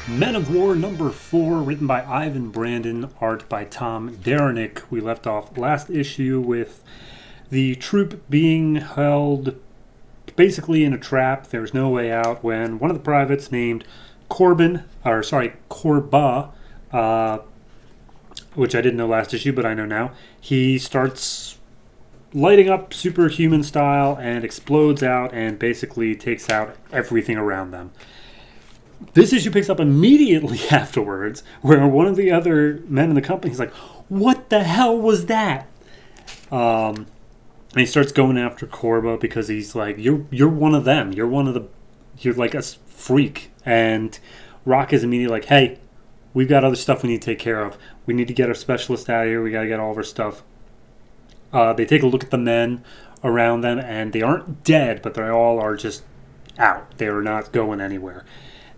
Men of War number 4, written by Ivan Brandon, art by Tom Derenick. We left off last issue with the troop being held basically in a trap. There was no way out when one of the privates named Corba, which I didn't know last issue, but I know now, he starts lighting up superhuman style and explodes out and basically takes out everything around them. This issue picks up immediately afterwards, where one of the other men in the company is like, "What the hell was that?" And he starts going after Corba because he's like, "You're one of them. You're like a freak." And Rock is immediately like, "Hey, we've got other stuff we need to take care of. We need to get our specialist out of here. We got to get all of our stuff." They take a look at the men around them, and they aren't dead, but they all are just out. They are not going anywhere.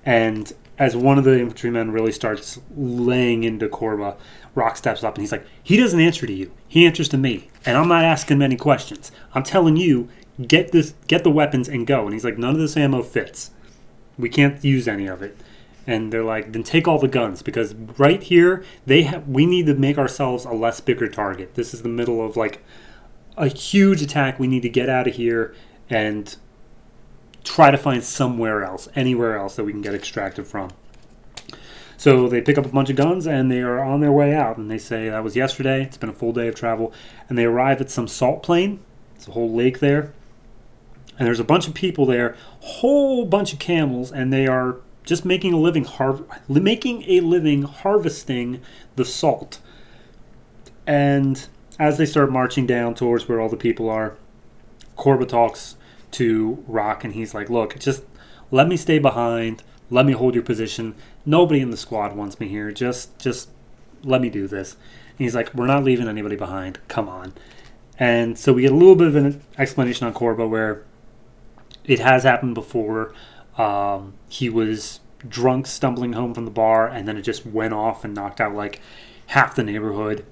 And as one of the infantrymen really starts laying into Corba, Rock steps up and he's like, "He doesn't answer to you. He answers to me. And I'm not asking many questions. I'm telling you, get the weapons and go." And he's like, "None of this ammo fits. We can't use any of it." And they're like, "Then take all the guns, because right here we need to make ourselves a less bigger target. This is the middle of like a huge attack. We need to get out of here and try to find anywhere else that we can get extracted from." So they pick up a bunch of guns and they are on their way out. And they say, "That was yesterday. It's been a full day of travel." And they arrive at some salt plain. It's a whole lake there. And there's a bunch of people there, whole bunch of camels, and they are just making a living harvesting the salt. And as they start marching down towards where all the people are, Corba talks to Rock and he's like, "Look, just let me stay behind. Let me hold your position. Nobody in the squad wants me here. Just let me do this." And he's like, "We're not leaving anybody behind. Come on." And so we get a little bit of an explanation on Corba where it has happened before. He was drunk, stumbling home from the bar, and then it just went off and knocked out like half the neighborhood.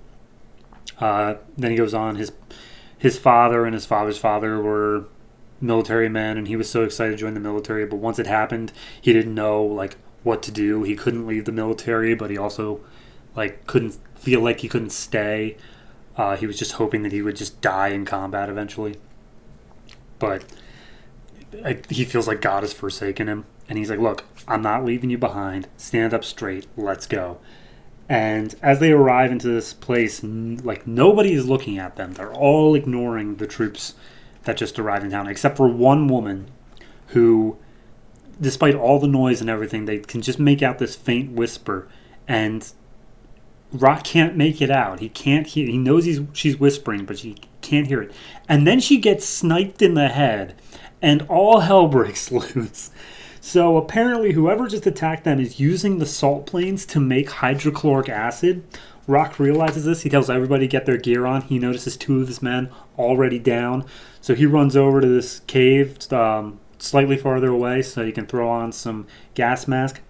Then he goes on. His father and his father's father were military men, and he was so excited to join the military, but once it happened, he didn't know like what to do. He couldn't leave the military, but he also like couldn't feel like he couldn't stay. He was just hoping that he would just die in combat eventually, but he feels like God has forsaken him, and he's like, "Look, I'm not leaving you behind. Stand up straight. Let's go." And as they arrive into this place, like nobody is looking at them. They're all ignoring the troops that just arrived in town, except for one woman who, despite all the noise and everything, they can just make out this faint whisper, and Rock can't make it out. He can't hear. He knows she's whispering, but she can't hear it. And then she gets sniped in the head, and all hell breaks loose. So apparently whoever just attacked them is using the salt plains to make hydrochloric acid. Rock realizes this. He tells everybody to get their gear on. He notices two of his men already down. So he runs over to this cave slightly farther away so he can throw on some gas mask.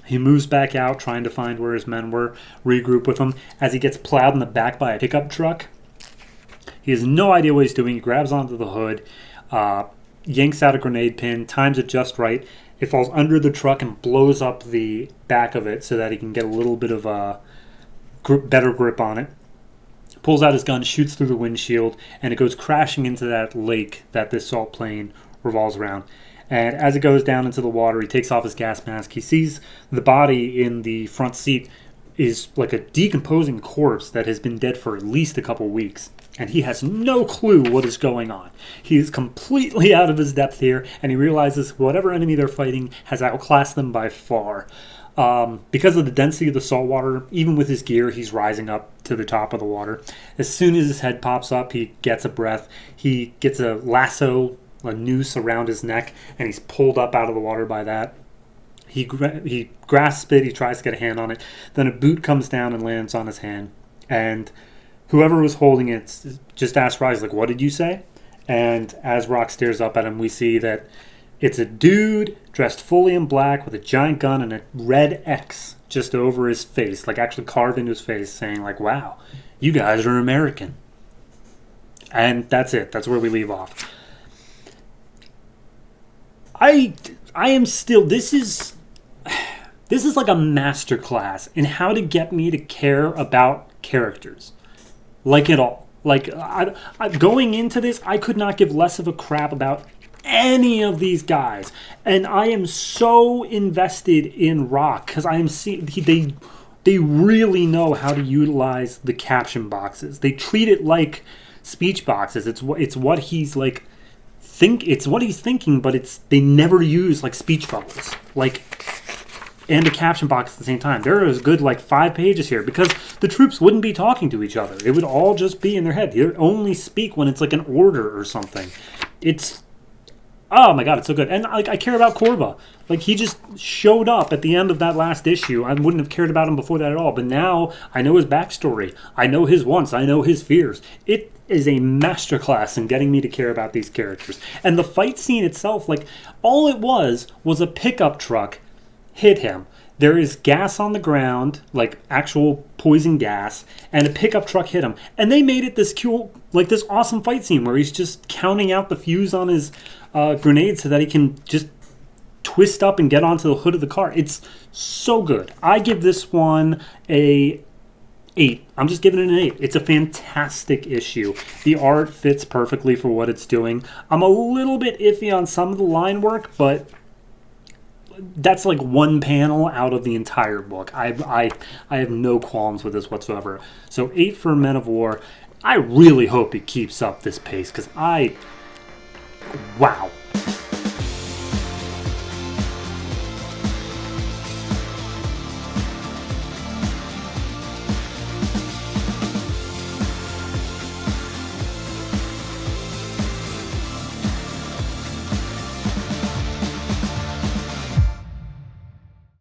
He moves back out trying to find where his men were, regroup with them. As he gets plowed in the back by a pickup truck, he has no idea what he's doing. He grabs onto the hood, yanks out a grenade pin, times it just right. It falls under the truck and blows up the back of it so that he can get a little bit of a better grip on it. Pulls out his gun, shoots through the windshield, and it goes crashing into that lake that this salt plain revolves around. And as it goes down into the water, he takes off his gas mask. He sees the body in the front seat is like a decomposing corpse that has been dead for at least a couple weeks. And he has no clue what is going on. He is completely out of his depth here, and he realizes whatever enemy they're fighting has outclassed them by far. Because of the density of the salt water, even with his gear, he's rising up to the top of the water. As soon as his head pops up, he gets a breath. He gets a lasso, a noose around his neck, and he's pulled up out of the water by that. He grasps it. He tries to get a hand on it. Then a boot comes down and lands on his hand. And whoever was holding it just asks Rock, like, "What did you say?" And as Rock stares up at him, we see that it's a dude dressed fully in black with a giant gun and a red X just over his face, like actually carved into his face, saying like, "Wow, you guys are American." And that's it. That's where we leave off. I am still, this is, This is like a masterclass in how to get me to care about characters. Like it all. Like, going into this, I could not give less of a crap about any of these guys. And I am so invested in Rock because I am seeing they really know how to utilize the caption boxes. They treat it like speech boxes. It's what he's like it's what he's thinking, but they never use like speech bubbles. Like, and a caption box at the same time. There is good like 5 pages here because the troops wouldn't be talking to each other. It would all just be in their head. They only speak when it's like an order or something. It's, oh my god, it's so good. And like, I care about Korba. Like, he just showed up at the end of that last issue. I wouldn't have cared about him before that at all. But now I know his backstory. I know his wants. I know his fears. It is a masterclass in getting me to care about these characters. And the fight scene itself, like, all it was a pickup truck hit him. There is gas on the ground, like actual poison gas, and a pickup truck hit him. And they made it this cool, like this awesome fight scene where he's just counting out the fuse on his grenade so that he can just twist up and get onto the hood of the car. It's so good. I give this one a 8. I'm just giving it an 8. It's a fantastic issue. The art fits perfectly for what it's doing. I'm a little bit iffy on some of the line work, but that's like one panel out of the entire book. I have no qualms with this whatsoever. So 8 for Men of War. I really hope it keeps up this pace because wow.